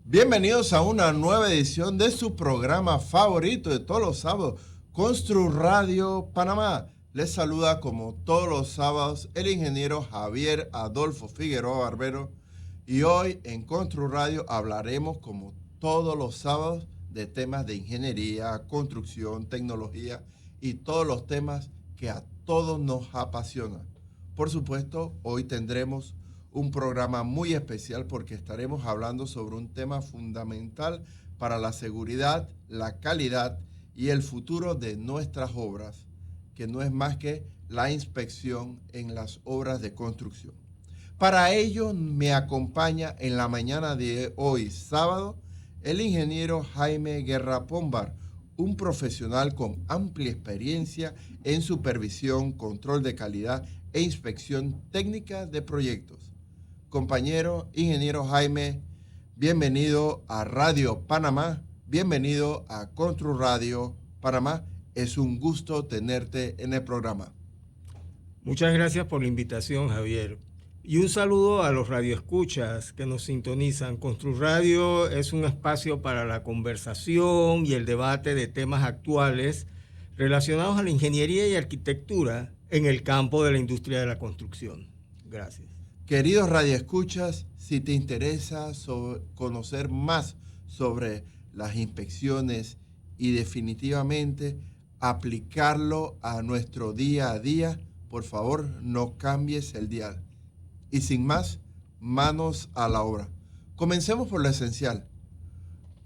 Bienvenidos a una nueva edición de su programa favorito de todos los sábados, Constru Radio Panamá. Les saluda como todos los sábados el ingeniero Javier Adolfo Figueroa Barbero. Y hoy en Constru Radio hablaremos como todos los sábados de temas de ingeniería, construcción, tecnología y todos los temas que a todos nos apasionan. Por supuesto, hoy tendremos un programa muy especial porque estaremos hablando sobre un tema fundamental para la seguridad, la calidad y el futuro de nuestras obras, que no es más que la inspección en las obras de construcción. Para ello me acompaña en la mañana de hoy, sábado, el ingeniero Jaime Guerra Pombar, un profesional con amplia experiencia en supervisión, control de calidad e inspección técnica de proyectos. Compañero ingeniero Jaime, bienvenido a Radio Panamá, bienvenido a Constru Radio Panamá. Es un gusto tenerte en el programa. Muchas gracias por la invitación, Javier. Y un saludo a los radioescuchas que nos sintonizan. Constru Radio es un espacio para la conversación y el debate de temas actuales relacionados a la ingeniería y arquitectura en el campo de la industria de la construcción. Gracias. Queridos radioescuchas, si te interesa conocer más sobre las inspecciones y definitivamente aplicarlo a nuestro día a día, por favor no cambies el dial. Y sin más, manos a la obra. Comencemos por lo esencial.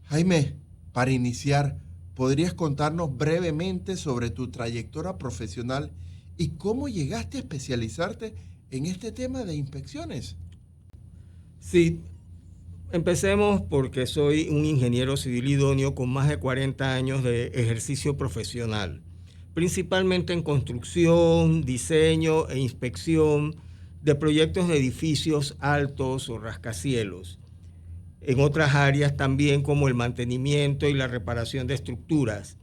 Jaime, para iniciar, ¿podrías contarnos brevemente sobre tu trayectoria profesional y cómo llegaste a especializarte en este tema de inspecciones? Sí, empecemos porque soy un ingeniero civil idóneo con más de 40 años de ejercicio profesional, principalmente en construcción, diseño e inspección de proyectos de edificios altos o rascacielos. En otras áreas también como el mantenimiento y la reparación de estructuras.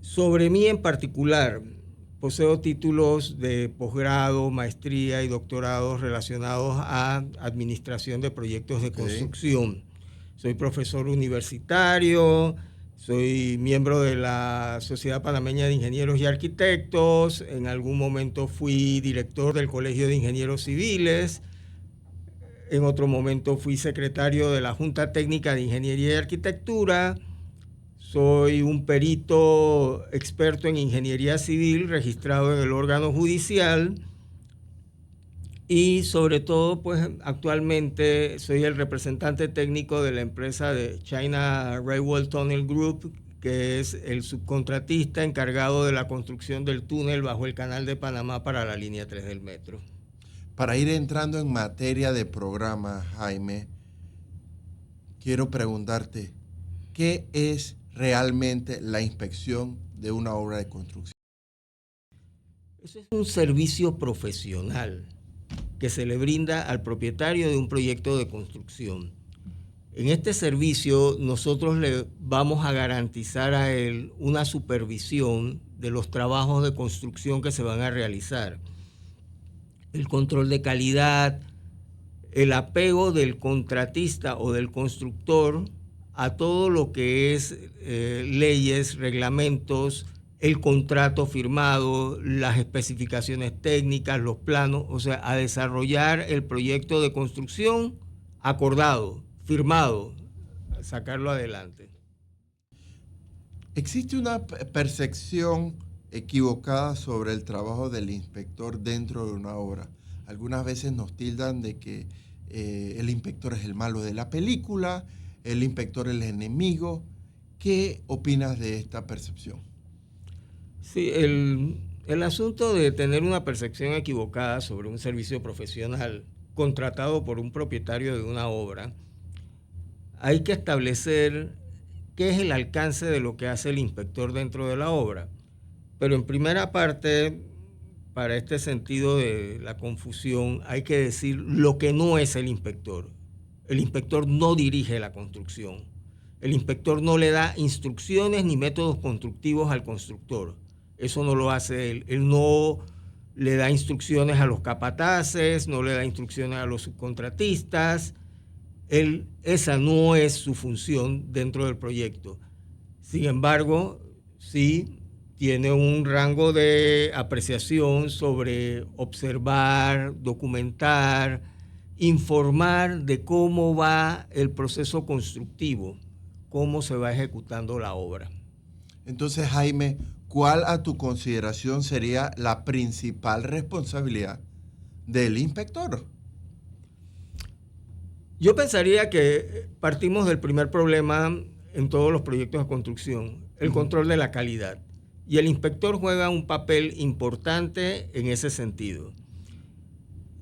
Sobre mí en particular, poseo títulos de posgrado, maestría y doctorados relacionados a administración de proyectos de construcción. Soy profesor universitario, soy miembro de la Sociedad Panameña de Ingenieros y Arquitectos, en algún momento fui director del Colegio de Ingenieros Civiles, en otro momento fui secretario de la Junta Técnica de Ingeniería y Arquitectura. Soy un perito experto en ingeniería civil registrado en el órgano judicial y sobre todo, pues actualmente soy el representante técnico de la empresa de China Railway Tunnel Group, que es el subcontratista encargado de la construcción del túnel bajo el Canal de Panamá para la línea 3 del metro. Para ir entrando en materia de programa, Jaime, quiero preguntarte, ¿qué es realmente la inspección de una obra de construcción? Eso es un servicio profesional que se le brinda al propietario de un proyecto de construcción. En este servicio nosotros le vamos a garantizar a él una supervisión de los trabajos de construcción que se van a realizar, el control de calidad, el apego del contratista o del constructor a todo lo que es leyes, reglamentos, el contrato firmado, las especificaciones técnicas, los planos, o sea, a desarrollar el proyecto de construcción acordado, firmado, sacarlo adelante. ¿Existe una percepción equivocada sobre el trabajo del inspector dentro de una obra? Algunas veces nos tildan de que el inspector es el malo de la película, el inspector es el enemigo. ¿Qué opinas de esta percepción? Sí, el asunto de tener una percepción equivocada sobre un servicio profesional contratado por un propietario de una obra, hay que establecer qué es el alcance de lo que hace el inspector dentro de la obra. Pero en primera parte, para este sentido de la confusión, hay que decir lo que no es el inspector. El inspector no dirige la construcción. El inspector no le da instrucciones ni métodos constructivos al constructor. Eso no lo hace él. Él no le da instrucciones a los capataces, no le da instrucciones a los subcontratistas. esa no es su función dentro del proyecto. Sin embargo, sí tiene un rango de apreciación sobre observar, documentar, informar de cómo va el proceso constructivo, cómo se va ejecutando la obra. Entonces, Jaime, ¿cuál a tu consideración sería la principal responsabilidad del inspector? Yo pensaría que partimos del primer problema en todos los proyectos de construcción, el control de la calidad. Y el inspector juega un papel importante en ese sentido.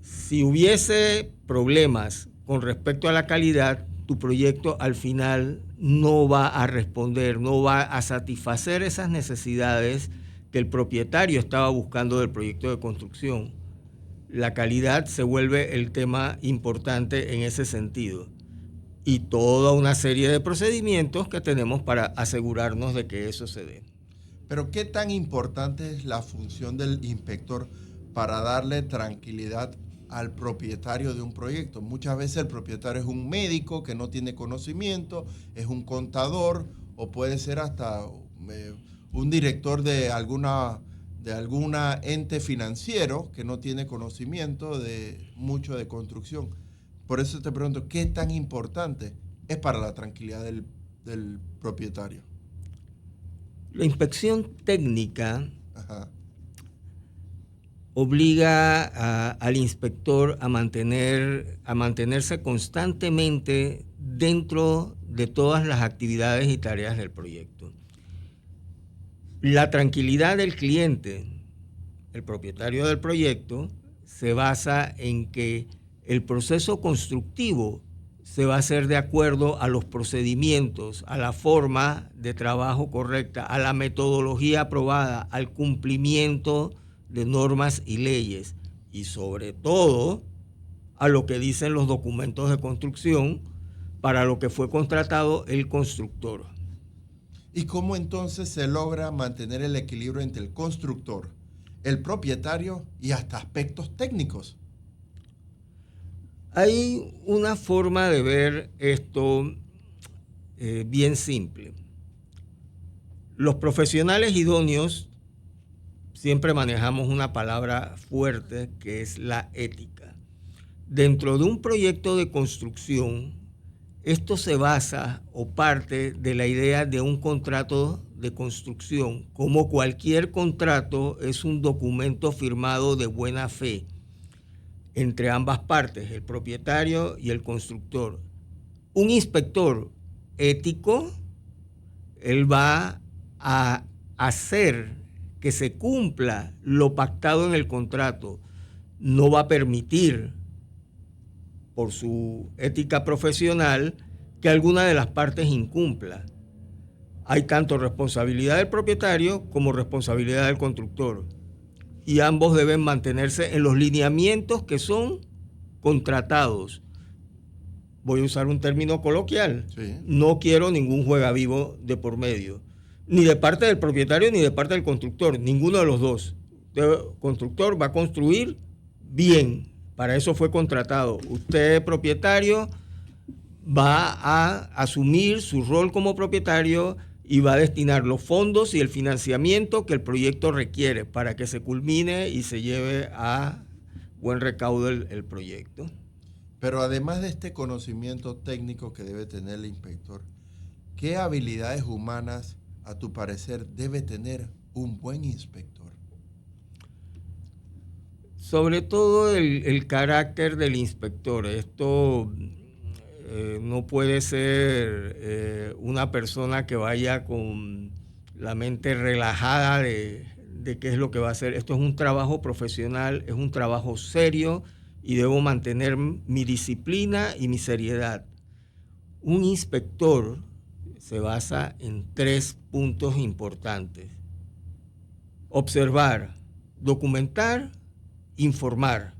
Si hubiese problemas con respecto a la calidad, tu proyecto al final no va a responder, no va a satisfacer esas necesidades que el propietario estaba buscando del proyecto de construcción. La calidad se vuelve el tema importante en ese sentido y toda una serie de procedimientos que tenemos para asegurarnos de que eso se dé. Pero ¿qué tan importante es la función del inspector para darle tranquilidad al propietario de un proyecto? Muchas veces el propietario es un médico que no tiene conocimiento, es un contador o puede ser hasta un director de alguna ente financiero que no tiene conocimiento de mucho de construcción. Por eso te pregunto, ¿qué tan importante es para la tranquilidad del propietario? La inspección técnica Ajá. obliga al inspector a mantenerse constantemente dentro de todas las actividades y tareas del proyecto. La tranquilidad del cliente, el propietario del proyecto, se basa en que el proceso constructivo se va a hacer de acuerdo a los procedimientos, a la forma de trabajo correcta, a la metodología aprobada, al cumplimiento de normas y leyes y sobre todo a lo que dicen los documentos de construcción para lo que fue contratado el constructor. ¿Y cómo entonces se logra mantener el equilibrio entre el constructor, el propietario y hasta aspectos técnicos? Hay una forma de ver esto bien simple. Los profesionales idóneos siempre manejamos una palabra fuerte que es la ética. Dentro de un proyecto de construcción, esto se basa o parte de la idea de un contrato de construcción. Como cualquier contrato, es un documento firmado de buena fe entre ambas partes, el propietario y el constructor. Un inspector ético, él va a hacer que se cumpla lo pactado en el contrato. No va a permitir, por su ética profesional, que alguna de las partes incumpla. Hay tanto responsabilidad del propietario como responsabilidad del constructor. Y ambos deben mantenerse en los lineamientos que son contratados. Voy a usar un término coloquial. Sí. No quiero ningún juegavivo de por medio. Ni de parte del propietario ni de parte del constructor. Ninguno de los dos. El constructor va a construir bien. Para eso fue contratado. Usted, propietario, va a asumir su rol como propietario y va a destinar los fondos y el financiamiento que el proyecto requiere para que se culmine y se lleve a buen recaudo el proyecto. Pero además de este conocimiento técnico que debe tener el inspector, ¿qué habilidades humanas, a tu parecer, debe tener un buen inspector? Sobre todo el carácter del inspector. Esto no puede ser una persona que vaya con la mente relajada de qué es lo que va a hacer. Esto es un trabajo profesional, es un trabajo serio y debo mantener mi disciplina y mi seriedad. Un inspector se basa en 3 puntos importantes: observar, documentar, informar.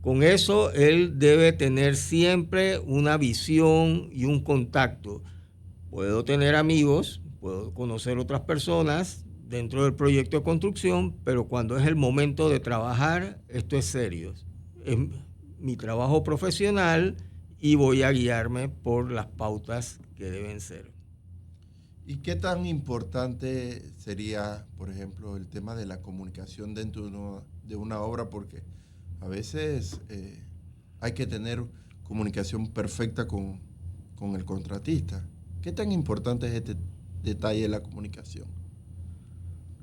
Con eso, él debe tener siempre una visión y un contacto. Puedo tener amigos, puedo conocer otras personas dentro del proyecto de construcción, pero cuando es el momento de trabajar, esto es serio. mi trabajo profesional y voy a guiarme por las pautas que deben ser. ¿Y qué tan importante sería, por ejemplo, el tema de la comunicación dentro de una obra? Porque a veces hay que tener comunicación perfecta con el contratista. ¿Qué tan importante es este detalle de la comunicación?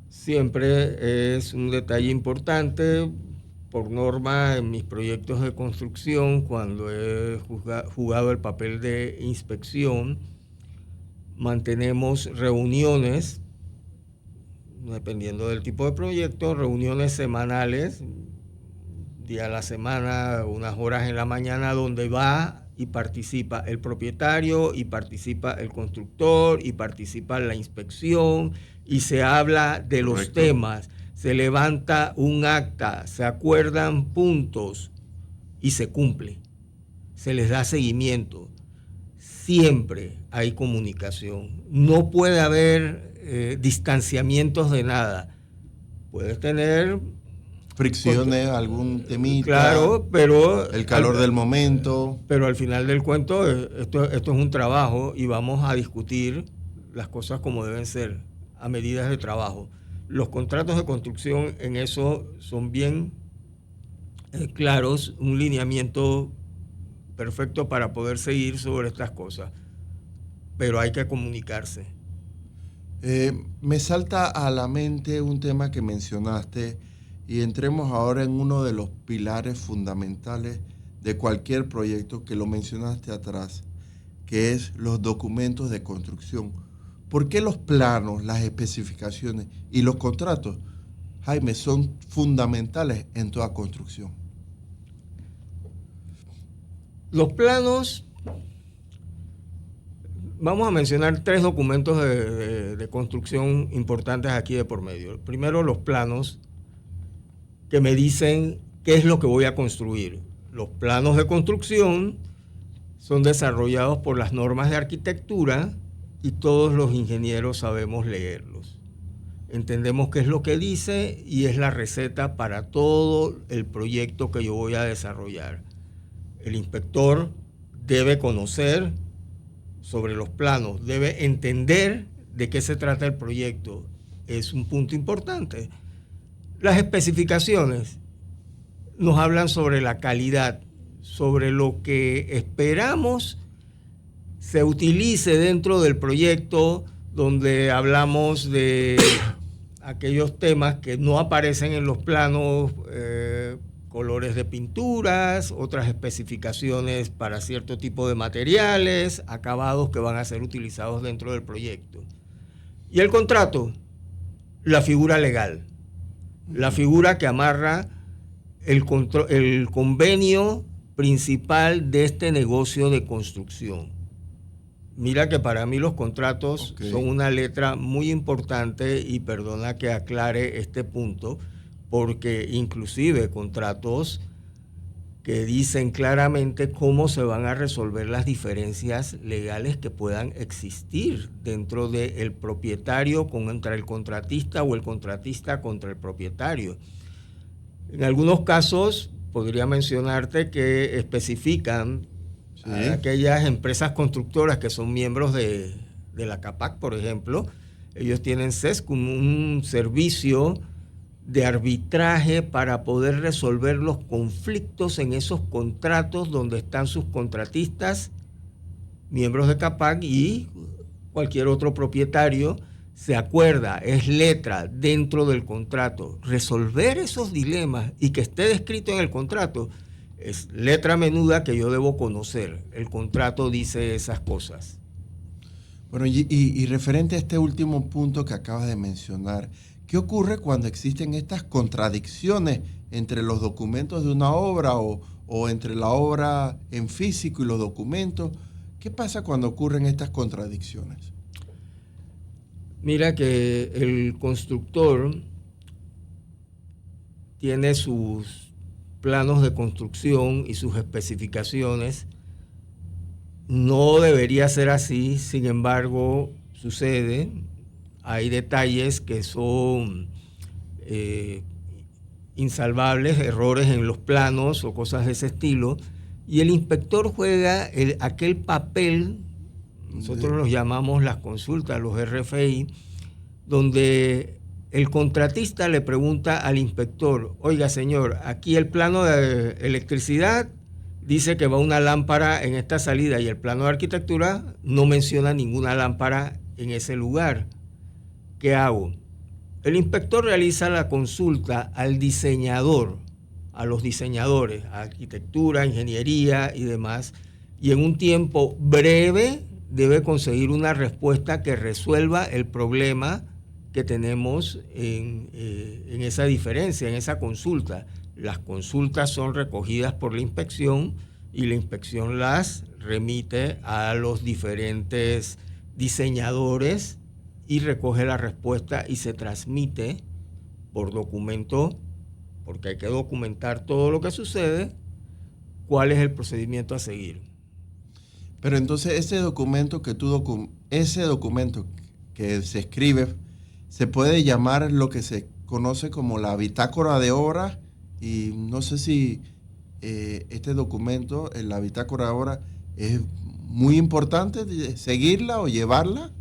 Siempre es un detalle importante. Por norma, en mis proyectos de construcción, cuando he jugado el papel de inspección, mantenemos reuniones, dependiendo del tipo de proyecto, reuniones semanales, día a la semana, unas horas en la mañana, donde va y participa el propietario, y participa el constructor, y participa la inspección, y se habla de los Correcto. temas. Se levanta un acta, se acuerdan puntos y se cumple. Se les da seguimiento. Siempre hay comunicación. No puede haber distanciamientos de nada. Puedes tener Fricciones, algún temita. Claro, pero el calor del momento. Pero al final del cuento, esto es un trabajo y vamos a discutir las cosas como deben ser, a medidas de trabajo. Los contratos de construcción en eso son bien claros, un lineamiento perfecto para poder seguir sobre estas cosas, pero hay que comunicarse. Me salta a la mente un tema que mencionaste y entremos ahora en uno de los pilares fundamentales de cualquier proyecto que lo mencionaste atrás, que es los documentos de construcción. ¿Por qué los planos, las especificaciones y los contratos, Jaime, son fundamentales en toda construcción? Los planos, vamos a mencionar 3 documentos de construcción importantes aquí de por medio. Primero, los planos que me dicen qué es lo que voy a construir. Los planos de construcción son desarrollados por las normas de arquitectura y todos los ingenieros sabemos leerlos. Entendemos qué es lo que dice y es la receta para todo el proyecto que yo voy a desarrollar. El inspector debe conocer sobre los planos, debe entender de qué se trata el proyecto. Es un punto importante. Las especificaciones nos hablan sobre la calidad, sobre lo que esperamos se utilice dentro del proyecto, donde hablamos de aquellos temas que no aparecen en los planos, colores de pinturas, otras especificaciones para cierto tipo de materiales, acabados que van a ser utilizados dentro del proyecto. Y el contrato, la figura legal, la figura que amarra el convenio principal de este negocio de construcción. Mira que para mí los contratos son una letra muy importante y perdona que aclare este punto, porque inclusive contratos que dicen claramente cómo se van a resolver las diferencias legales que puedan existir dentro del propietario contra el contratista o el contratista contra el propietario. En algunos casos podría mencionarte que especifican a aquellas empresas constructoras que son miembros de la CAPAC, por ejemplo. Ellos tienen SESC, un servicio de arbitraje para poder resolver los conflictos en esos contratos donde están sus contratistas, miembros de CAPAC y cualquier otro propietario. Se acuerda, es letra dentro del contrato. Resolver esos dilemas y que esté descrito en el contrato es letra menuda que yo debo conocer. El contrato dice esas cosas. Bueno, y referente a este último punto que acabas de mencionar, ¿qué ocurre cuando existen estas contradicciones entre los documentos de una obra o entre la obra en físico y los documentos? ¿Qué pasa cuando ocurren estas contradicciones? Mira que el constructor tiene sus planos de construcción y sus especificaciones. No debería ser así, sin embargo, sucede. Hay detalles que son insalvables, errores en los planos o cosas de ese estilo, y el inspector juega aquel papel, nosotros los llamamos las consultas, los RFI, donde el contratista le pregunta al inspector, oiga señor, aquí el plano de electricidad dice que va una lámpara en esta salida y el plano de arquitectura no menciona ninguna lámpara en ese lugar. ¿Qué hago? El inspector realiza la consulta al diseñador, a los diseñadores, a arquitectura, ingeniería y demás, y en un tiempo breve debe conseguir una respuesta que resuelva el problema que tenemos en esa diferencia, en esa consulta. Las consultas son recogidas por la inspección y la inspección las remite a los diferentes diseñadores y recoge la respuesta y se transmite por documento, porque hay que documentar todo lo que sucede, cuál es el procedimiento a seguir. Pero entonces ese documento que se escribe, se puede llamar lo que se conoce como la bitácora de obra, y no sé si este documento, la bitácora de obra, es muy importante seguirla o llevarla.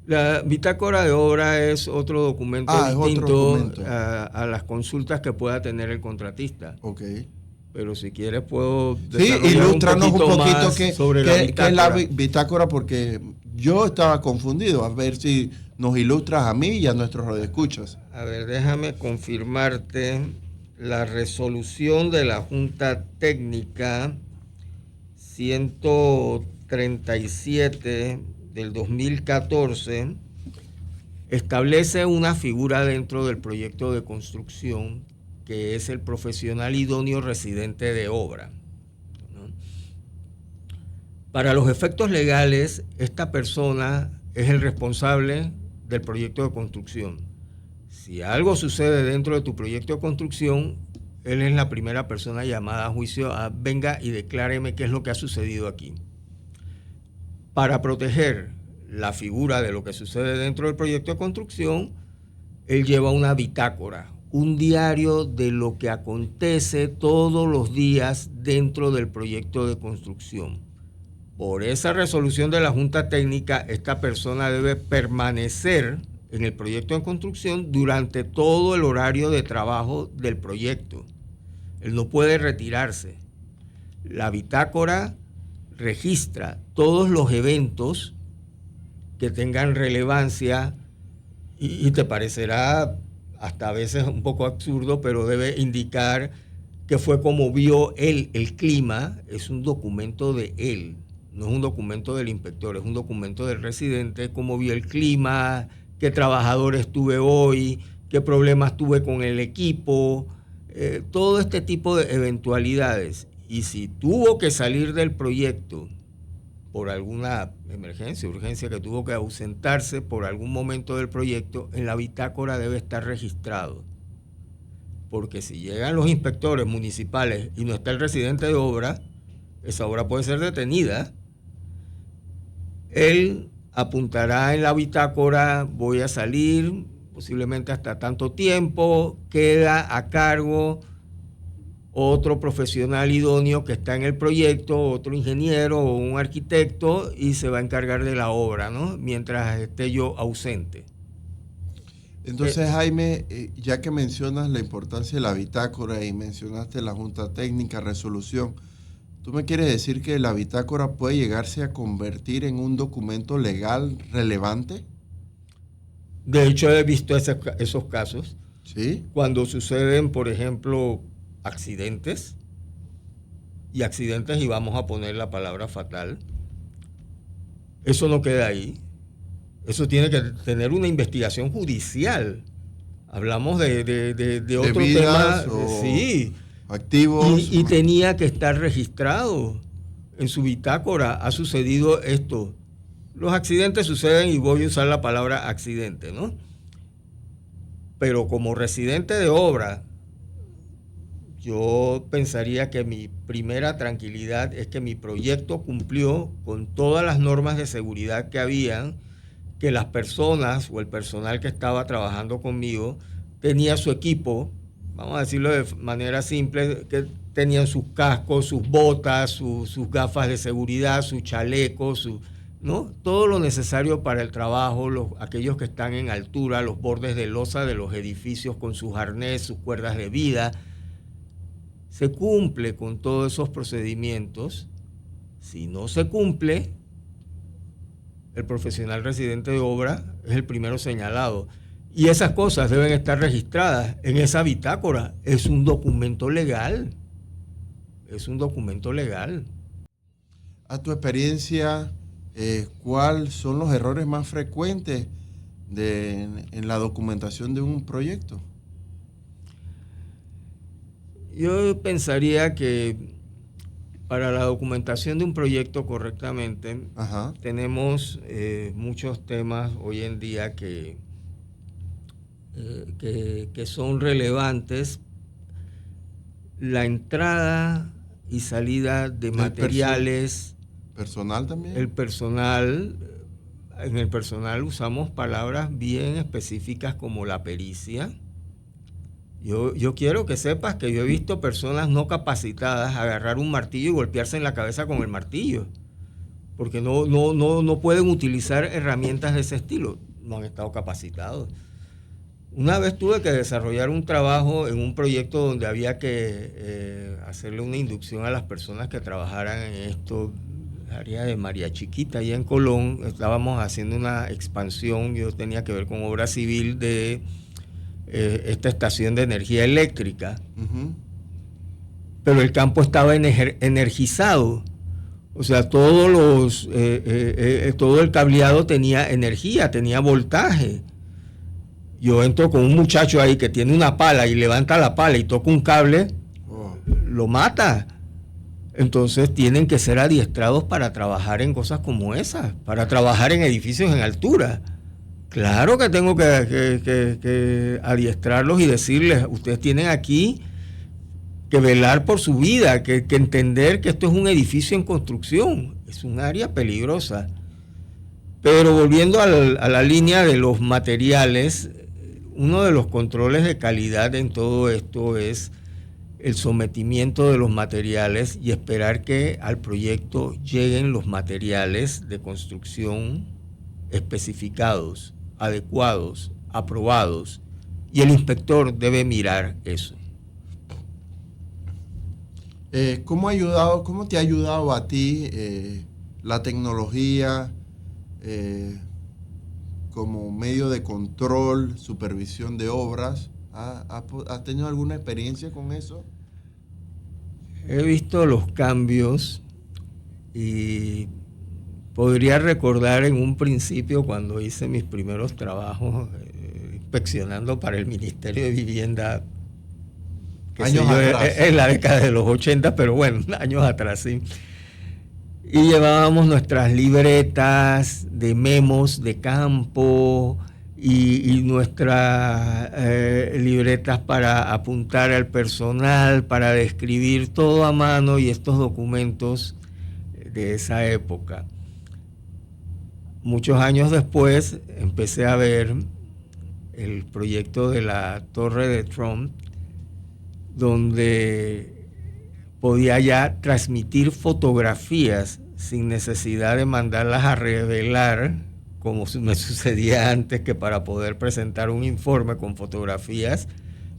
La bitácora de obra es otro documento distinto a las consultas que pueda tener el contratista. Ok. Pero si quieres puedo ilústranos un poquito sobre qué es la bitácora, porque yo estaba confundido. A ver si nos ilustras a mí y a nuestros radioescuchas. A ver, déjame confirmarte la resolución de la Junta Técnica 137 del 2014 establece una figura dentro del proyecto de construcción que es el profesional idóneo residente de obra, ¿no? Para los efectos legales, esta persona es el responsable del proyecto de construcción. Si algo sucede dentro de tu proyecto de construcción, él es la primera persona llamada a juicio a venga y decláreme qué es lo que ha sucedido aquí. Para proteger la figura de lo que sucede dentro del proyecto de construcción, él lleva una bitácora, un diario de lo que acontece todos los días dentro del proyecto de construcción. Por esa resolución de la Junta Técnica, esta persona debe permanecer en el proyecto de construcción durante todo el horario de trabajo del proyecto. Él no puede retirarse. La bitácora registra todos los eventos que tengan relevancia y te parecerá hasta a veces un poco absurdo, pero debe indicar que fue como vio él el clima. Es un documento de él, no es un documento del inspector, es un documento del residente, cómo vio el clima, qué trabajadores tuve hoy, qué problemas tuve con el equipo, todo este tipo de eventualidades. Y si tuvo que salir del proyecto por alguna emergencia, urgencia, que tuvo que ausentarse por algún momento del proyecto, en la bitácora debe estar registrado. Porque si llegan los inspectores municipales y no está el residente de obra, esa obra puede ser detenida. Él apuntará en la bitácora, voy a salir, posiblemente hasta tanto tiempo, queda a cargo otro profesional idóneo que está en el proyecto, otro ingeniero o un arquitecto, y se va a encargar de la obra, ¿no? Mientras esté yo ausente. Entonces, Jaime, ya que mencionas la importancia de la bitácora y mencionaste la Junta Técnica, resolución, ¿tú me quieres decir que la bitácora puede llegarse a convertir en un documento legal relevante? De hecho, he visto esos casos. ¿Sí? Cuando suceden, por ejemplo, accidentes, y vamos a poner la palabra fatal, eso no queda ahí. Eso tiene que tener una investigación judicial. Hablamos de otro tema, sí, activos. Y tenía que estar registrado en su bitácora. Ha sucedido esto. Los accidentes suceden, y voy a usar la palabra accidente, ¿no? Pero como residente de obra, yo pensaría que mi primera tranquilidad es que mi proyecto cumplió con todas las normas de seguridad que habían, que las personas o el personal que estaba trabajando conmigo tenía su equipo, vamos a decirlo de manera simple, que tenían sus cascos, sus botas, sus gafas de seguridad, su chaleco, ¿no? Todo lo necesario para el trabajo, aquellos que están en altura, los bordes de losa de los edificios con sus arnés, sus cuerdas de vida. Se cumple con todos esos procedimientos. Si no se cumple, el profesional residente de obra es el primero señalado. Y esas cosas deben estar registradas en esa bitácora. Es un documento legal. Es un documento legal. A tu experiencia, ¿cuáles son los errores más frecuentes en la documentación de un proyecto? Yo pensaría que para la documentación de un proyecto correctamente, Ajá, tenemos muchos temas hoy en día que son relevantes. La entrada y salida de materiales. ¿Personal también? El personal, en el personal usamos palabras bien específicas como la pericia. Yo quiero que sepas que yo he visto personas no capacitadas agarrar un martillo y golpearse en la cabeza con el martillo, porque no pueden utilizar herramientas de ese estilo, no han estado capacitados. Una vez tuve que desarrollar un trabajo en un proyecto donde había que hacerle una inducción a las personas que trabajaran en esto, área de María Chiquita, allá en Colón. Estábamos haciendo una expansión, yo tenía que ver con obra civil de esta estación de energía eléctrica, pero el campo estaba energizado, o sea, todo el cableado tenía energía, tenía voltaje. Yo entro con un muchacho ahí que tiene una pala y levanta la pala y toca un cable, lo mata. Entonces tienen que ser adiestrados para trabajar en cosas como esas, para trabajar en edificios en altura. Claro que tengo que adiestrarlos y decirles, ustedes tienen aquí que velar por su vida, que entender que esto es un edificio en construcción, es un área peligrosa. Pero volviendo a la línea de los materiales, uno de los controles de calidad en todo esto es el sometimiento de los materiales y esperar que al proyecto lleguen los materiales de construcción especificados, adecuados, aprobados, y el inspector debe mirar eso. ¿Cómo te ha ayudado a ti la tecnología como medio de control, supervisión de obras? ¿Has tenido alguna experiencia con eso? He visto los cambios y podría recordar en un principio cuando hice mis primeros trabajos inspeccionando para el Ministerio de Vivienda, en la década de los 80, pero bueno, años atrás, sí. Y llevábamos nuestras libretas de memos de campo y nuestras libretas para apuntar al personal, para describir todo a mano y estos documentos de esa época. Muchos años después empecé a ver el proyecto de la Torre de Trump, donde podía ya transmitir fotografías sin necesidad de mandarlas a revelar, como me sucedía antes, que para poder presentar un informe con fotografías,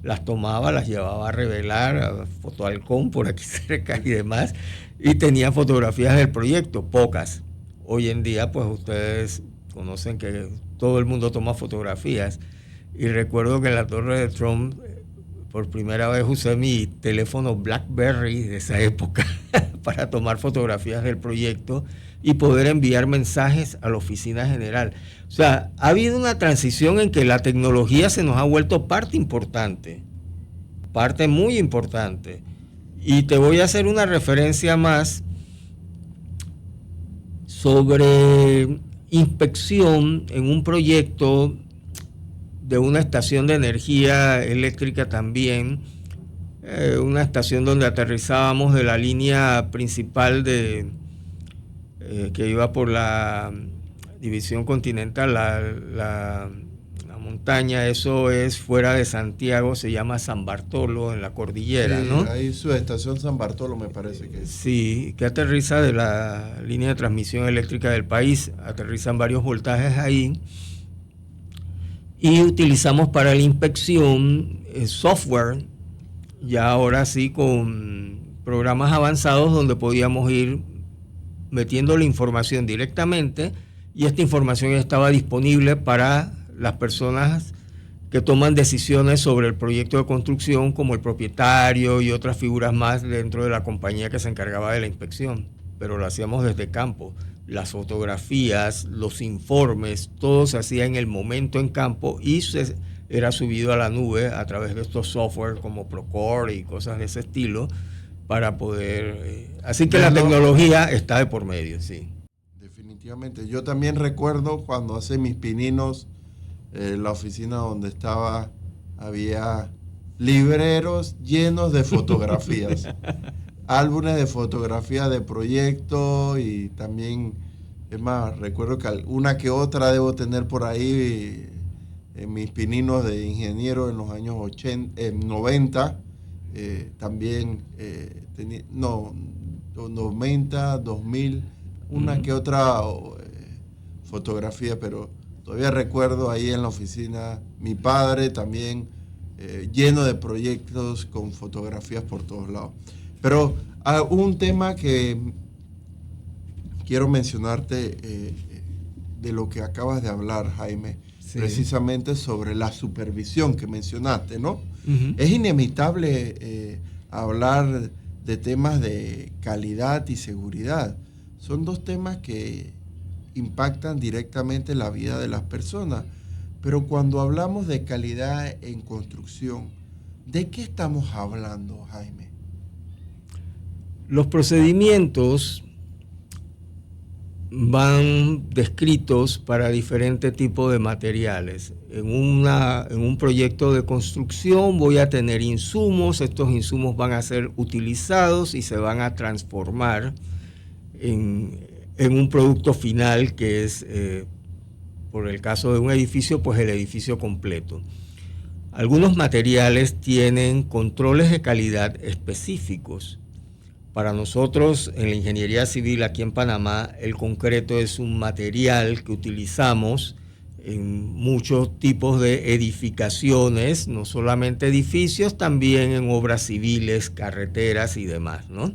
las tomaba, las llevaba a revelar, a Fotohalcón por aquí cerca y demás, y tenía fotografías del proyecto, pocas. Hoy en día, pues ustedes conocen que todo el mundo toma fotografías, y recuerdo que en la Torre de Trump, por primera vez usé mi teléfono BlackBerry de esa época para tomar fotografías del proyecto y poder enviar mensajes a la oficina general. O sea, ha habido una transición en que la tecnología se nos ha vuelto parte importante, parte muy importante. Y te voy a hacer una referencia más sobre inspección en un proyecto de una estación de energía eléctrica también, una estación donde aterrizábamos de la línea principal que iba por la división continental, vamos montaña, eso es fuera de Santiago, se llama San Bartolo, en la cordillera, sí, ¿no? Ahí su estación San Bartolo me parece que es. Sí, que aterriza de la línea de transmisión eléctrica del país, aterrizan varios voltajes ahí. Y utilizamos para la inspección software, ya ahora sí con programas avanzados donde podíamos ir metiendo la información directamente, y esta información estaba disponible para las personas que toman decisiones sobre el proyecto de construcción, como el propietario y otras figuras más dentro de la compañía que se encargaba de la inspección. Pero lo hacíamos desde campo. Las fotografías, los informes, todo se hacía en el momento en campo y era subido a la nube a través de estos software como Procore y cosas de ese estilo para poder... así que la tecnología está de por medio, sí. Definitivamente. Yo también recuerdo cuando hace mis pininos, la oficina donde estaba, había libreros llenos de fotografías. Álbumes de fotografías de proyectos y también, es más, recuerdo que una que otra debo tener por ahí en mis pininos de ingeniero en los años 90, también, 90, 2000, una que otra fotografía, pero todavía recuerdo ahí en la oficina, mi padre también lleno de proyectos con fotografías por todos lados. Pero un tema que quiero mencionarte de lo que acabas de hablar, Jaime, sí, precisamente sobre la supervisión que mencionaste, ¿no? Uh-huh. Es inevitable hablar de temas de calidad y seguridad. Son dos temas que impactan directamente la vida de las personas. Pero cuando hablamos de calidad en construcción, ¿de qué estamos hablando, Jaime? Los procedimientos van descritos para diferentes tipos de materiales. En un proyecto de construcción voy a tener insumos, estos insumos van a ser utilizados y se van a transformar en un producto final que es, por el caso de un edificio, pues el edificio completo. Algunos materiales tienen controles de calidad específicos. Para nosotros, en la ingeniería civil aquí en Panamá, el concreto es un material que utilizamos en muchos tipos de edificaciones, no solamente edificios, también en obras civiles, carreteras y demás, ¿no?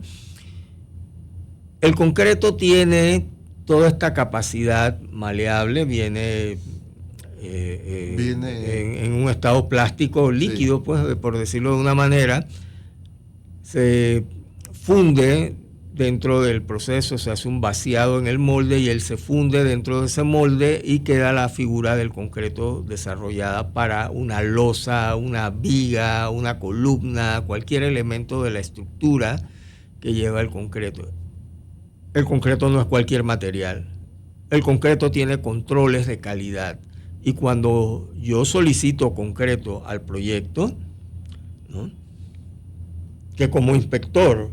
El concreto tiene toda esta capacidad maleable, viene en un estado plástico líquido, sí, pues, por decirlo de una manera, se funde dentro del proceso, se hace un vaciado en el molde y él se funde dentro de ese molde y queda la figura del concreto desarrollada para una losa, una viga, una columna, cualquier elemento de la estructura que lleva el concreto. El concreto no es cualquier material. El concreto tiene controles de calidad y cuando yo solicito concreto al proyecto, ¿no?, que como inspector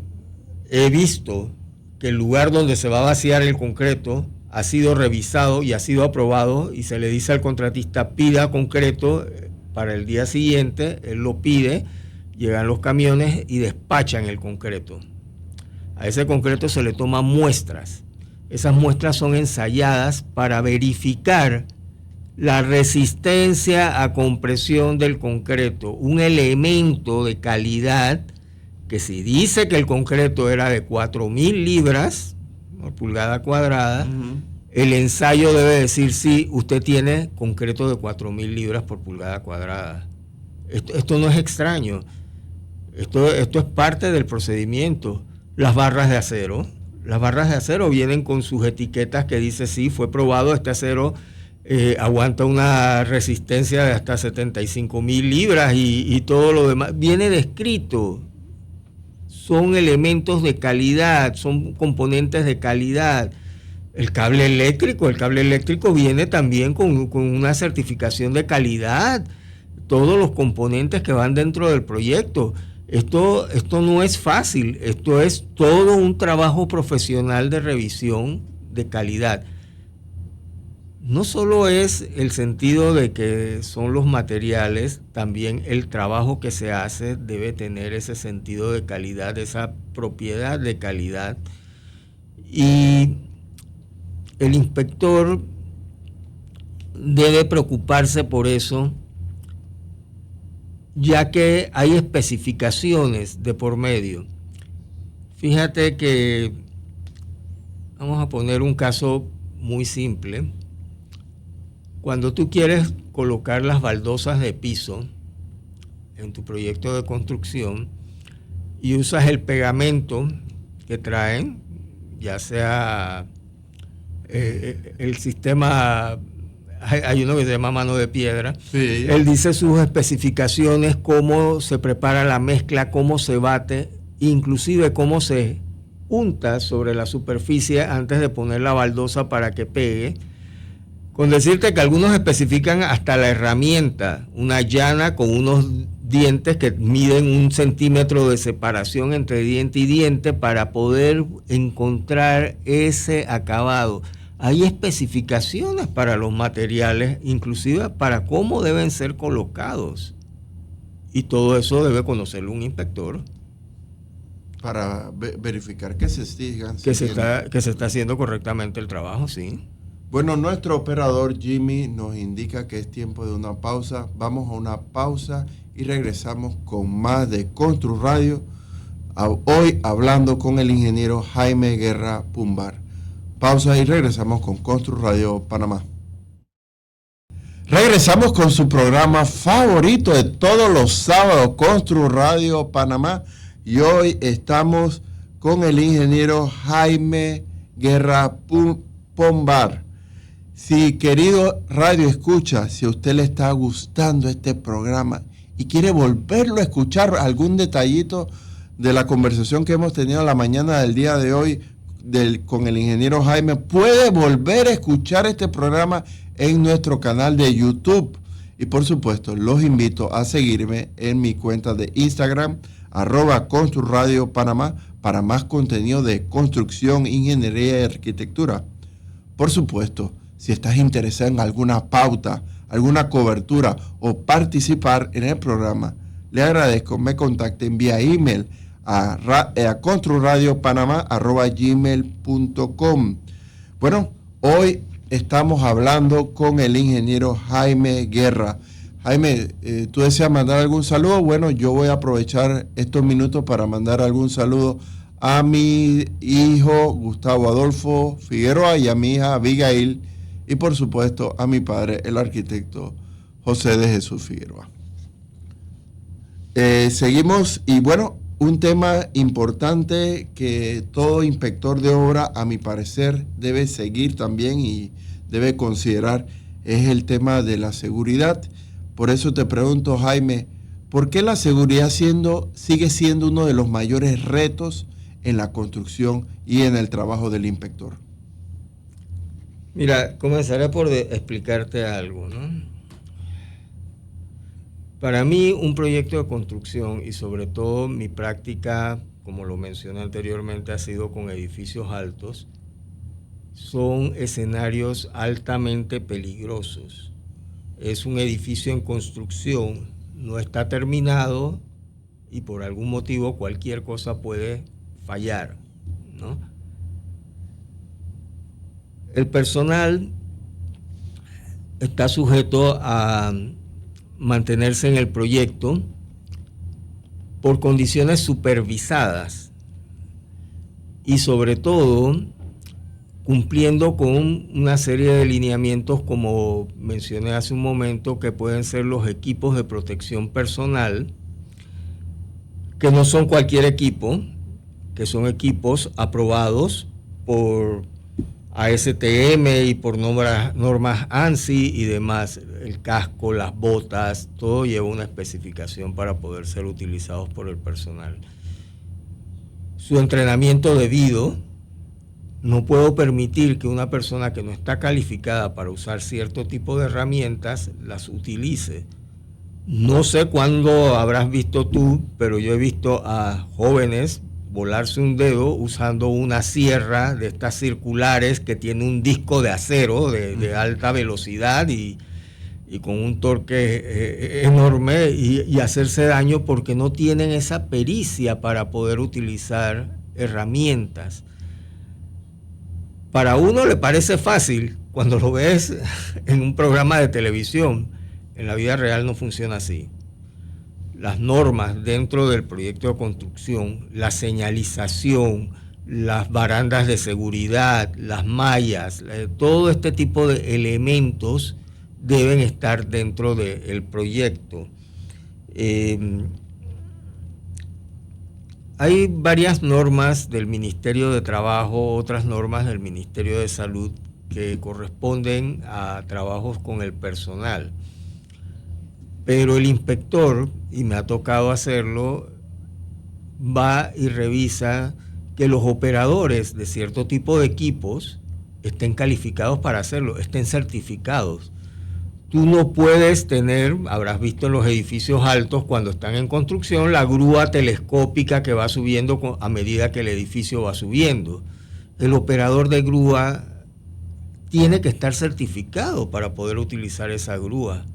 he visto que el lugar donde se va a vaciar el concreto ha sido revisado y ha sido aprobado y se le dice al contratista pida concreto para el día siguiente, él lo pide, llegan los camiones y despachan el concreto. A ese concreto se le toman muestras. Esas muestras son ensayadas para verificar la resistencia a compresión del concreto, un elemento de calidad que si dice que el concreto era de 4.000 libras por pulgada cuadrada, uh-huh, el ensayo debe decir sí, usted tiene concreto de 4.000 libras por pulgada cuadrada. Esto no es extraño, esto es parte del procedimiento. Las barras de acero vienen con sus etiquetas que dice sí, fue probado, este acero aguanta una resistencia de hasta 75.000 libras y todo lo demás, viene descrito. Son elementos de calidad, son componentes de calidad. El cable eléctrico viene también con una certificación de calidad. Todos los componentes que van dentro del proyecto. Esto no es fácil, esto es todo un trabajo profesional de revisión de calidad. no solo es el sentido de que son los materiales, también el trabajo que se hace debe tener ese sentido de calidad, esa propiedad de calidad. Y el inspector debe preocuparse por eso, ya que hay especificaciones de por medio. Fíjate que, vamos a poner un caso muy simple. Cuando tú quieres colocar las baldosas de piso en tu proyecto de construcción y usas el pegamento que traen, ya sea el sistema, hay uno que se llama mano de piedra, Sí. Él dice sus especificaciones, cómo se prepara la mezcla, cómo se bate, inclusive cómo se unta sobre la superficie antes de poner la baldosa para que pegue. Con decirte que algunos especifican hasta la herramienta, una llana con unos dientes que miden 1 centímetro de separación entre diente y diente para poder encontrar ese acabado. Hay especificaciones para los materiales, inclusive para cómo deben ser colocados. Y todo eso debe conocerlo un inspector. Para verificar que se sigan. Que se está haciendo correctamente el trabajo, sí. Bueno, nuestro operador Jimmy nos indica que es tiempo de una pausa. Vamos a una pausa y regresamos con más de Constru Radio. Hoy hablando con el ingeniero Jaime Guerra Pumbar. Pausa y regresamos con Constru Radio Panamá. Regresamos con su programa favorito de todos los sábados, Constru Radio Panamá. Y hoy estamos con el ingeniero Jaime Guerra Pumbar. Si, querido Radio Escucha, si a usted le está gustando este programa y quiere volverlo a escuchar algún detallito de la conversación que hemos tenido la mañana del día de hoy con el ingeniero Jaime, puede volver a escuchar este programa en nuestro canal de YouTube. Y por supuesto, los invito a seguirme en mi cuenta de Instagram, @ConstruRadioPanamá, para más contenido de construcción, ingeniería y arquitectura. Por supuesto, si estás interesado en alguna pauta, alguna cobertura o participar en el programa, le agradezco me contacten vía email a construradiopanamá@gmail.com. Bueno, hoy estamos hablando con el ingeniero Jaime Guerra. Jaime, ¿tú deseas mandar algún saludo? Bueno, yo voy a aprovechar estos minutos para mandar algún saludo a mi hijo Gustavo Adolfo Figueroa y a mi hija Abigail, y por supuesto a mi padre, el arquitecto José de Jesús Figueroa. Seguimos, y bueno, un tema importante que todo inspector de obra, a mi parecer, debe seguir también y debe considerar, es el tema de la seguridad. Por eso te pregunto, Jaime, ¿por qué la seguridad sigue siendo uno de los mayores retos en la construcción y en el trabajo del inspector? Mira, comenzaré por explicarte algo, ¿no? Para mí, un proyecto de construcción y sobre todo mi práctica, como lo mencioné anteriormente, ha sido con edificios altos, son escenarios altamente peligrosos. Es un edificio en construcción, no está terminado y por algún motivo cualquier cosa puede fallar, ¿no? El personal está sujeto a mantenerse en el proyecto por condiciones supervisadas y sobre todo cumpliendo con una serie de lineamientos, como mencioné hace un momento, que pueden ser los equipos de protección personal, que no son cualquier equipo, que son equipos aprobados por ASTM y por normas ANSI y demás. El casco, las botas, todo lleva una especificación para poder ser utilizados por el personal. Su entrenamiento debido. No puedo permitir que una persona que no está calificada para usar cierto tipo de herramientas las utilice. No sé cuándo habrás visto tú, pero yo he visto a jóvenes volarse un dedo usando una sierra de estas circulares que tiene un disco de acero de alta velocidad y con un torque enorme y hacerse daño porque no tienen esa pericia para poder utilizar herramientas. Para uno le parece fácil cuando lo ves en un programa de televisión. En la vida real no funciona así. Las normas dentro del proyecto de construcción, la señalización, las barandas de seguridad, las mallas, todo este tipo de elementos deben estar dentro del proyecto. Hay varias normas del Ministerio de Trabajo, otras normas del Ministerio de Salud que corresponden a trabajos con el personal. Pero el inspector, y me ha tocado hacerlo, va y revisa que los operadores de cierto tipo de equipos estén calificados para hacerlo, estén certificados. Tú no puedes tener, habrás visto en los edificios altos cuando están en construcción, la grúa telescópica que va subiendo a medida que el edificio va subiendo. El operador de grúa tiene que estar certificado para poder utilizar esa grúa.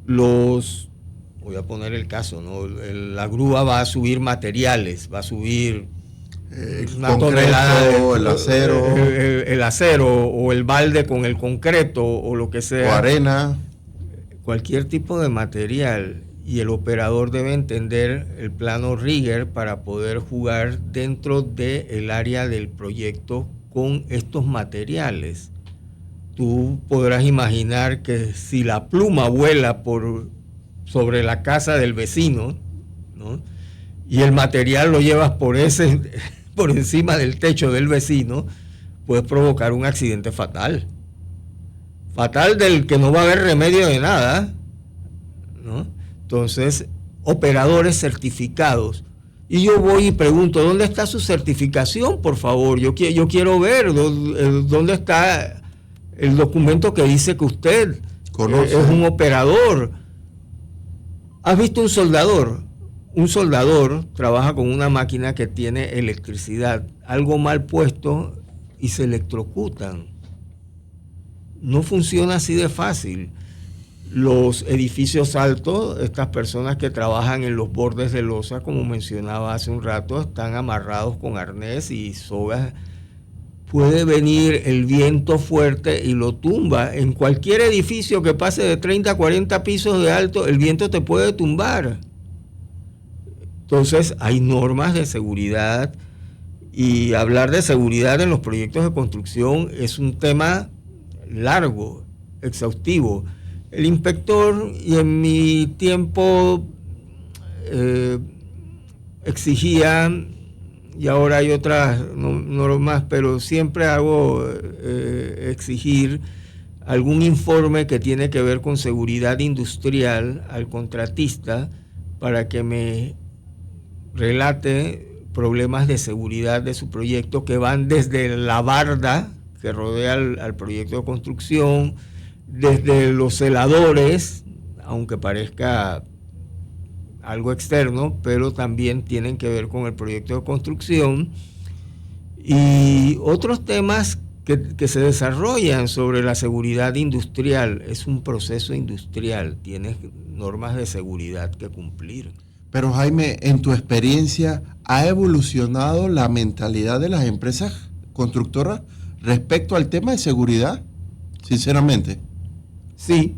Voy a poner el caso, ¿no? La grúa va a subir materiales, va a subir una tonelada, el acero. El acero o el balde con el concreto o lo que sea. O arena. Cualquier tipo de material. Y el operador debe entender el plano Rigger para poder jugar dentro del área del proyecto con estos materiales. Tú podrás imaginar que si la pluma vuela sobre la casa del vecino, ¿no? Y el material lo llevas por encima del techo del vecino, puedes provocar un accidente fatal. Fatal del que no va a haber remedio de nada, ¿no? Entonces, operadores certificados. Y yo voy y pregunto, ¿dónde está su certificación, por favor? Yo quiero ver dónde está el documento que dice que usted es un operador. ¿Has visto un soldador? Un soldador trabaja con una máquina que tiene electricidad, algo mal puesto y se electrocutan. No funciona así de fácil. Los edificios altos, estas personas que trabajan en los bordes de losa, como mencionaba hace un rato, están amarrados con arnés y sogas. Puede venir el viento fuerte y lo tumba. En cualquier edificio que pase de 30 a 40 pisos de alto, el viento te puede tumbar. Entonces, hay normas de seguridad y hablar de seguridad en los proyectos de construcción es un tema largo, exhaustivo. El inspector, y en mi tiempo exigía, y ahora hay otras normas, pero siempre hago exigir algún informe que tiene que ver con seguridad industrial al contratista para que me relate problemas de seguridad de su proyecto que van desde la barda que rodea al proyecto de construcción, desde los celadores, aunque parezca algo externo, pero también tienen que ver con el proyecto de construcción, y otros temas que se desarrollan sobre la seguridad industrial. Es un proceso industrial, tienes normas de seguridad que cumplir. Pero Jaime, en tu experiencia, ¿ha evolucionado la mentalidad de las empresas constructoras respecto al tema de seguridad? Sinceramente. Sí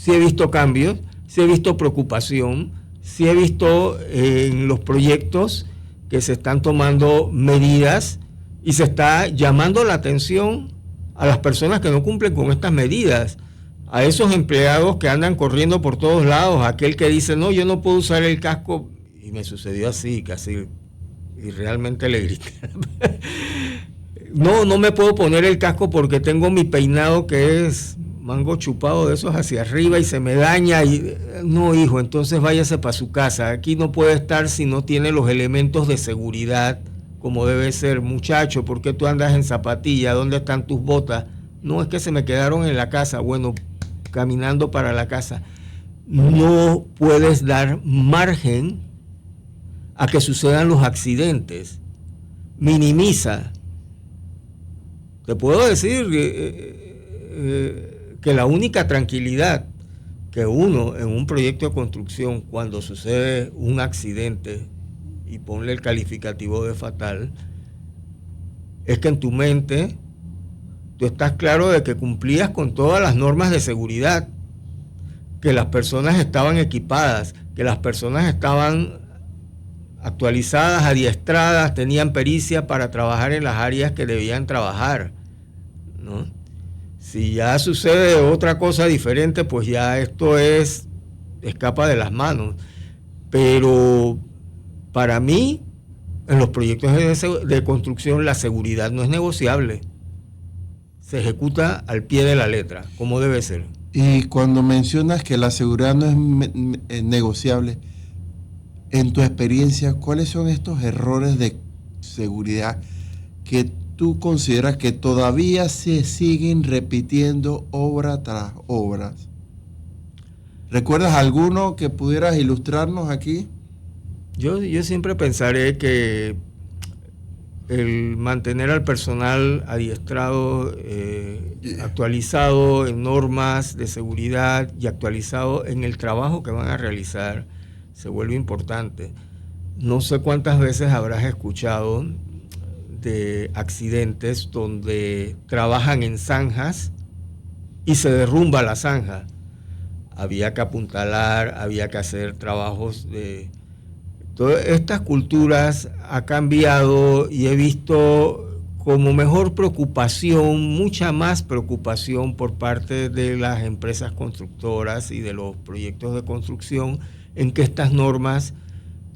he visto cambios, sí he visto preocupación, sí he visto en los proyectos que se están tomando medidas y se está llamando la atención a las personas que no cumplen con estas medidas, a esos empleados que andan corriendo por todos lados, aquel que dice, no, yo no puedo usar el casco, y me sucedió así, casi, y realmente le grité. No me puedo poner el casco porque tengo mi peinado que es mango chupado de esos hacia arriba y se me daña. Y no, hijo, entonces váyase para su casa. Aquí no puede estar si no tiene los elementos de seguridad como debe ser. Muchacho, ¿por qué tú andas en zapatilla? ¿Dónde están tus botas? No, es que se me quedaron en la casa. Bueno, caminando para la casa. No puedes dar margen a que sucedan los accidentes, minimiza. Te puedo decir que la única tranquilidad que uno en un proyecto de construcción, cuando sucede un accidente, y ponle el calificativo de fatal, es que en tu mente tú estás claro de que cumplías con todas las normas de seguridad, que las personas estaban equipadas, que las personas estaban actualizadas, adiestradas, tenían pericia para trabajar en las áreas que debían trabajar, ¿no? Si ya sucede otra cosa diferente, pues ya esto escapa de las manos. Pero para mí, en los proyectos de construcción, la seguridad no es negociable. Se ejecuta al pie de la letra, como debe ser. Y cuando mencionas que la seguridad no es negociable, en tu experiencia, ¿cuáles son estos errores de seguridad que tú consideras que todavía se siguen repitiendo obra tras obra? ¿Recuerdas alguno que pudieras ilustrarnos aquí? Yo siempre pensaré que el mantener al personal adiestrado, actualizado en normas de seguridad y actualizado en el trabajo que van a realizar, se vuelve importante. No sé cuántas veces habrás escuchado de accidentes donde trabajan en zanjas y se derrumba la zanja. Había que apuntalar, había que hacer trabajos de... Todas estas culturas ha cambiado y he visto como mejor preocupación, mucha más preocupación por parte de las empresas constructoras y de los proyectos de construcción en que estas normas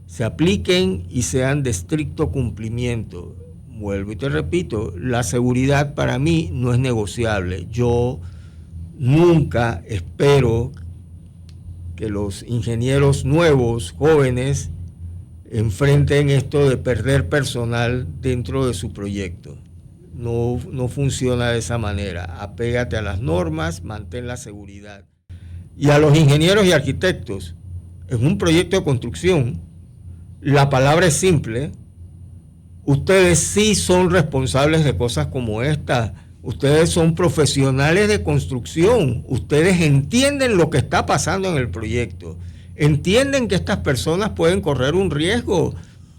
se apliquen y sean de estricto cumplimiento. Vuelvo y te repito, la seguridad para mí no es negociable. Yo nunca espero que los ingenieros nuevos, jóvenes, enfrenten esto de perder personal dentro de su proyecto. No funciona de esa manera. Apégate a las normas, mantén la seguridad. Y a los ingenieros y arquitectos, en un proyecto de construcción, la palabra es simple. Ustedes sí son responsables de cosas como esta. Ustedes son profesionales de construcción. Ustedes entienden lo que está pasando en el proyecto. Entienden que estas personas pueden correr un riesgo.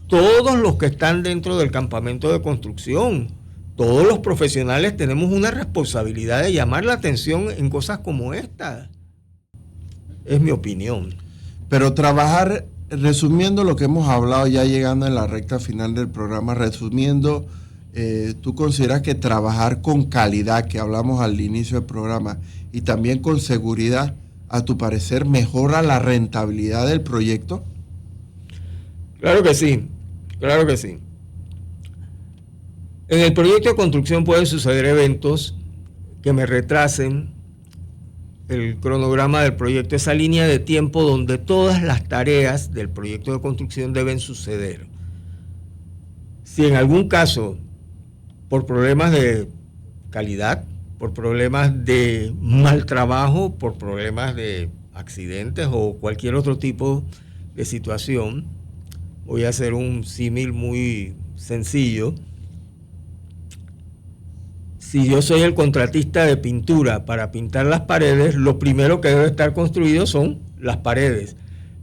Todos los que están dentro del campamento de construcción, todos los profesionales tenemos una responsabilidad de llamar la atención en cosas como esta. Es mi opinión. Pero trabajar, resumiendo lo que hemos hablado, ya llegando en la recta final del programa, resumiendo, ¿tú consideras que trabajar con calidad, que hablamos al inicio del programa, y también con seguridad, a tu parecer, mejora la rentabilidad del proyecto? Claro que sí, claro que sí. En el proyecto de construcción pueden suceder eventos que me retrasen el cronograma del proyecto, esa línea de tiempo donde todas las tareas del proyecto de construcción deben suceder. Si en algún caso, por problemas de calidad, por problemas de mal trabajo, por problemas de accidentes o cualquier otro tipo de situación, voy a hacer un símil muy sencillo. Si yo soy el contratista de pintura para pintar las paredes, lo primero que debe estar construido son las paredes.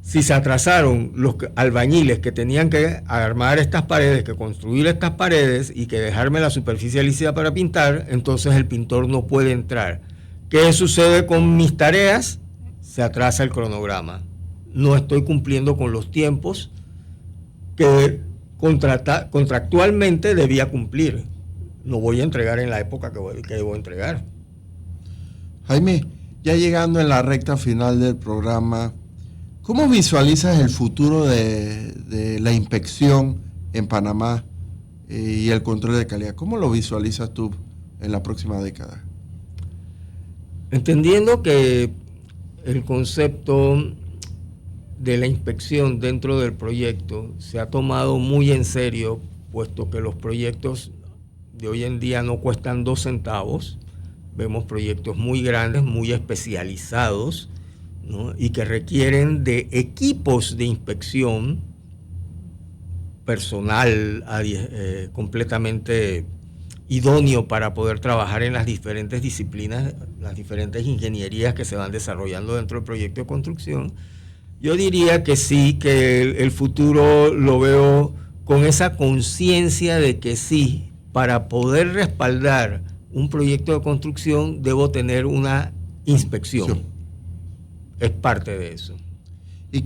Si se atrasaron los albañiles que tenían que armar estas paredes, que construir estas paredes y que dejarme la superficie lisa para pintar, entonces el pintor no puede entrar. ¿Qué sucede con mis tareas? Se atrasa el cronograma. No estoy cumpliendo con los tiempos que contractualmente debía cumplir. No voy a entregar en la época que debo entregar. Jaime, ya llegando en la recta final del programa, ¿cómo visualizas el futuro de la inspección en Panamá y el control de calidad? ¿Cómo lo visualizas tú en la próxima década? Entendiendo que el concepto de la inspección dentro del proyecto se ha tomado muy en serio, puesto que los proyectos de hoy en día no cuestan 2 centavos. Vemos proyectos muy grandes, muy especializados, ¿no? Y que requieren de equipos de inspección personal completamente idóneo para poder trabajar en las diferentes disciplinas, las diferentes ingenierías que se van desarrollando dentro del proyecto de construcción. Yo diría que sí, que el futuro lo veo con esa conciencia de que sí, para poder respaldar un proyecto de construcción debo tener una inspección. Sí. Es parte de eso. ¿Y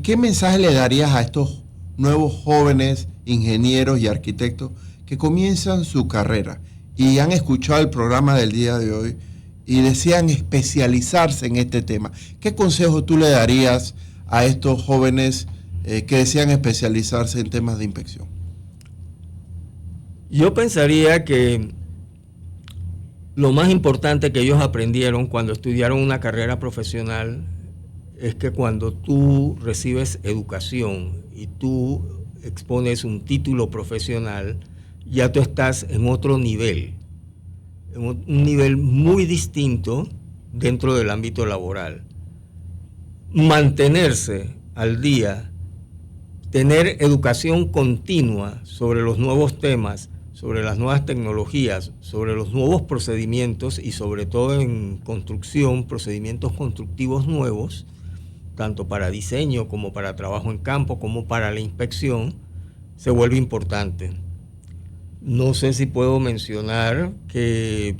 qué mensaje le darías a estos nuevos jóvenes ingenieros y arquitectos que comienzan su carrera y han escuchado el programa del día de hoy y desean especializarse en este tema? ¿Qué consejo tú le darías a estos jóvenes que desean especializarse en temas de inspección? Yo pensaría que lo más importante que ellos aprendieron cuando estudiaron una carrera profesional es que cuando tú recibes educación y tú expones un título profesional, ya tú estás en otro nivel, en un nivel muy distinto dentro del ámbito laboral. Mantenerse al día, tener educación continua sobre los nuevos temas, sobre las nuevas tecnologías, sobre los nuevos procedimientos y sobre todo en construcción, procedimientos constructivos nuevos, tanto para diseño como para trabajo en campo, como para la inspección, se vuelve importante. No sé si puedo mencionar que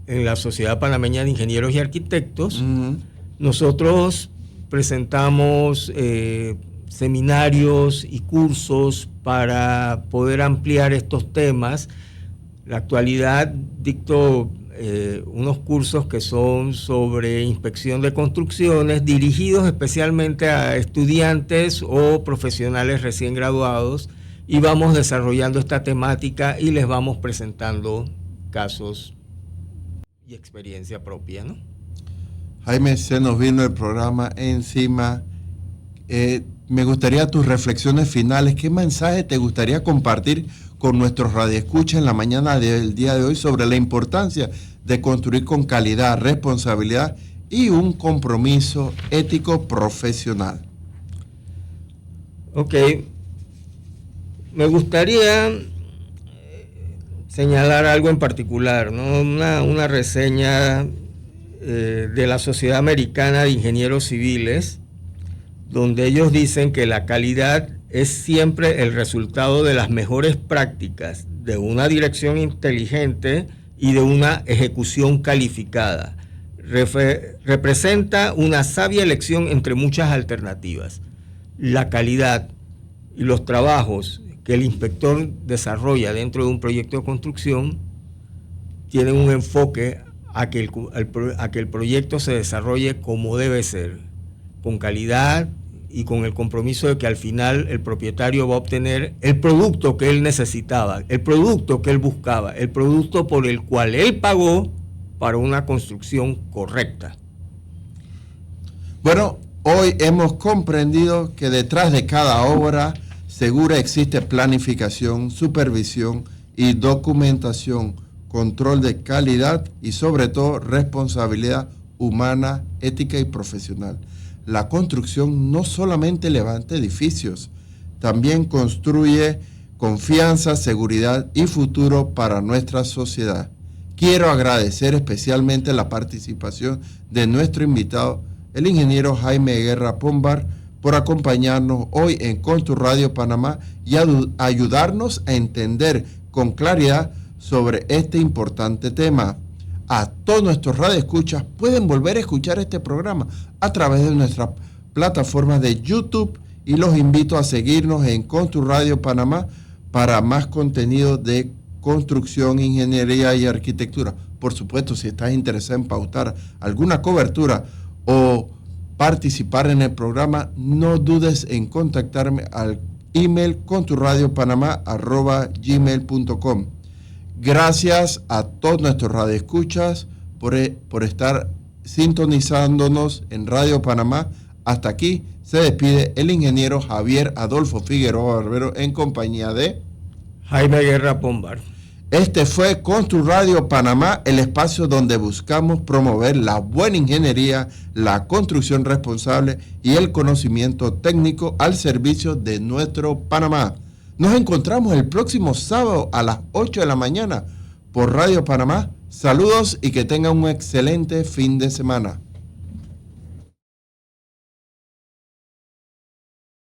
en la Sociedad Panameña de Ingenieros y Arquitectos, nosotros presentamos seminarios y cursos para poder ampliar estos temas. En la actualidad dicto unos cursos que son sobre inspección de construcciones dirigidos especialmente a estudiantes o profesionales recién graduados y vamos desarrollando esta temática y les vamos presentando casos y experiencia propia, ¿no? Jaime, se nos vino el programa encima. Me gustaría tus reflexiones finales. ¿Qué mensaje te gustaría compartir con nuestros radioescuchas en la mañana del día de hoy sobre la importancia de construir con calidad, responsabilidad y un compromiso ético profesional? Ok. Me gustaría señalar algo en particular, ¿no? Una reseña de la Sociedad Americana de Ingenieros Civiles, donde ellos dicen que la calidad es siempre el resultado de las mejores prácticas, de una dirección inteligente y de una ejecución calificada. Representa una sabia elección entre muchas alternativas. La calidad y los trabajos que el inspector desarrolla dentro de un proyecto de construcción tienen un enfoque a que el proyecto se desarrolle como debe ser, con calidad y con el compromiso de que al final el propietario va a obtener el producto que él necesitaba, el producto que él buscaba, el producto por el cual él pagó para una construcción correcta. Bueno, hoy hemos comprendido que detrás de cada obra segura existe planificación, supervisión y documentación, control de calidad y sobre todo responsabilidad humana, ética y profesional. La construcción no solamente levanta edificios, también construye confianza, seguridad y futuro para nuestra sociedad. Quiero agradecer especialmente la participación de nuestro invitado, el ingeniero Jaime Guerra Pombar, por acompañarnos hoy en Constru Radio Panamá y ayudarnos a entender con claridad sobre este importante tema. A todos nuestros radioescuchas pueden volver a escuchar este programa a través de nuestra plataforma de YouTube y los invito a seguirnos en Constru Radio Panamá para más contenido de construcción, ingeniería y arquitectura. Por supuesto, si estás interesado en pautar alguna cobertura o participar en el programa, no dudes en contactarme al email construradiopanamá@gmail.com. Gracias a todos nuestros radioescuchas por estar sintonizándonos en Radio Panamá. Hasta aquí se despide el ingeniero Javier Adolfo Figueroa Barbero en compañía de Jaime Guerra Pombar. Este fue ConstruRadio Panamá, el espacio donde buscamos promover la buena ingeniería, la construcción responsable y el conocimiento técnico al servicio de nuestro Panamá. Nos encontramos el próximo sábado a las 8 de la mañana por Radio Panamá. Saludos y que tengan un excelente fin de semana.